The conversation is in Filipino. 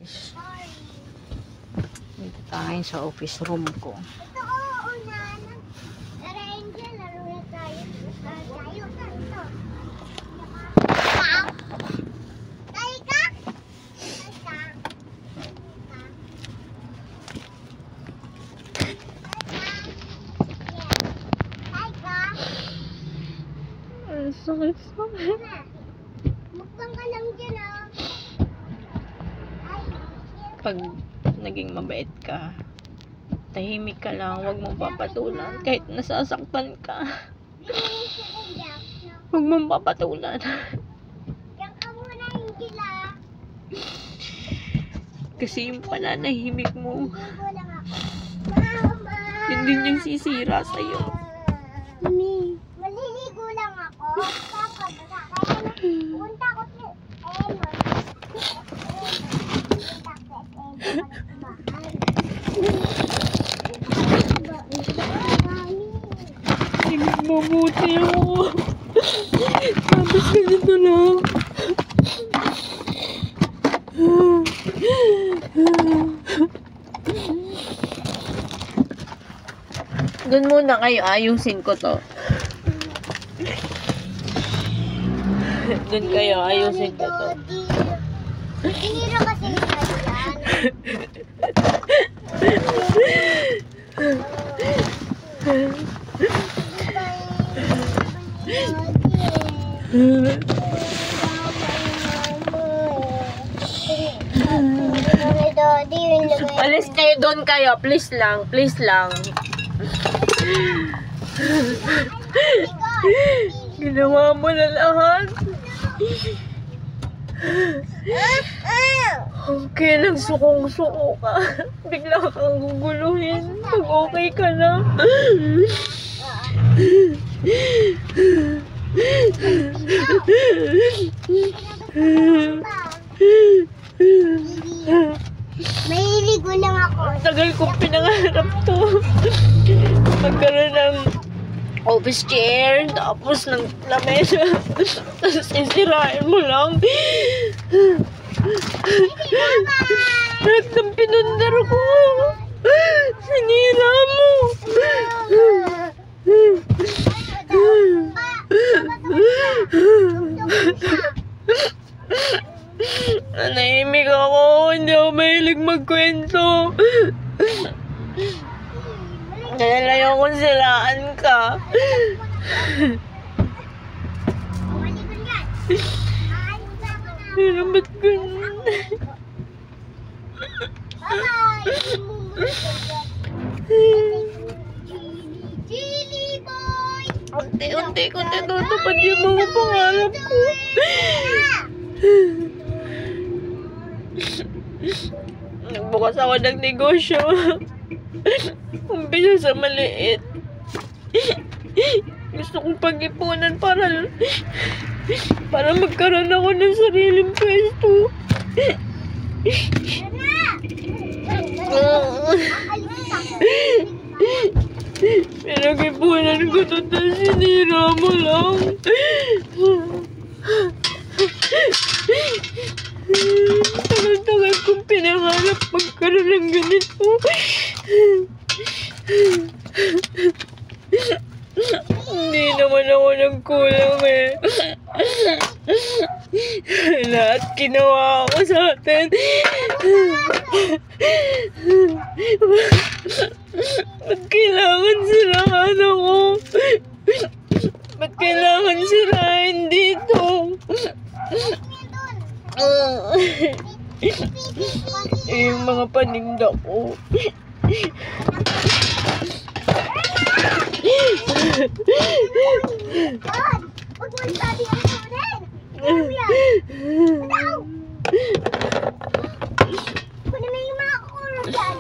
guys. Dito tayo sa office room ko. Ito, oo, na. Tara, Angel, laro na tayo. Tayo, ito. Tayo ka? Ang sakit. Mukbang ka lang dyan, ah. Pag naging mabait ka, tahimik ka lang, huwag mong papatulan. Kahit nasasaktan ka, huwag mong papatulan. Yan ka muna, Angel, ah. Kasi yung pananahimik mo, Maliligo lang ako. Mama! yun din yung sisira sa'yo. Mami, maliligo lang ako. Tapos, punta ko sa Emma. Mabuti ako. Tapos ganito lang. Doon muna kayo, ayusin ko to. Doon kayo, ayusin ko to. Sinira kasi nila yan. Alis kayo doon kayo, please lang, please lang. Ginawa mo na lahat. Okay, nagsukong-suko ka. Bigla kang guguluhin. Pag okay ka na. Maliligo lang ako. Ang tagal kong pinangarap to. Magkaroon ng office chair, tapos ng lamesa. Tapos isirain mo lang. Lahat ng pinundar ko. Sinira mo. Nanahimik ako. Hindi ako mahilig magkwento. Dahil ayoko silaan ka. Pero ba't ganun? Chili boy! Unti-unti ko natutupad yung mga pangarap ko. Nagbukas ako ng negosyo. Umpisa sa maliit. Gusto kong pag-ipunan para magkaroon ako ng sariling pwesto. Pinag-ipunan ko to, tapos sinira mo lang. Tagal-tagal kong pinangarap magkaroon ng ganito. Hindi naman ako nagkulang eh. Lahat ginawa ko sa atin. Ba't kailangan sirahan ako? Ba't kailangan sirahin dito? Yung mga paninda ko. Huwag mo sabi ang sunan! Ikaw! Kunin mo yung mga kukulong dyan.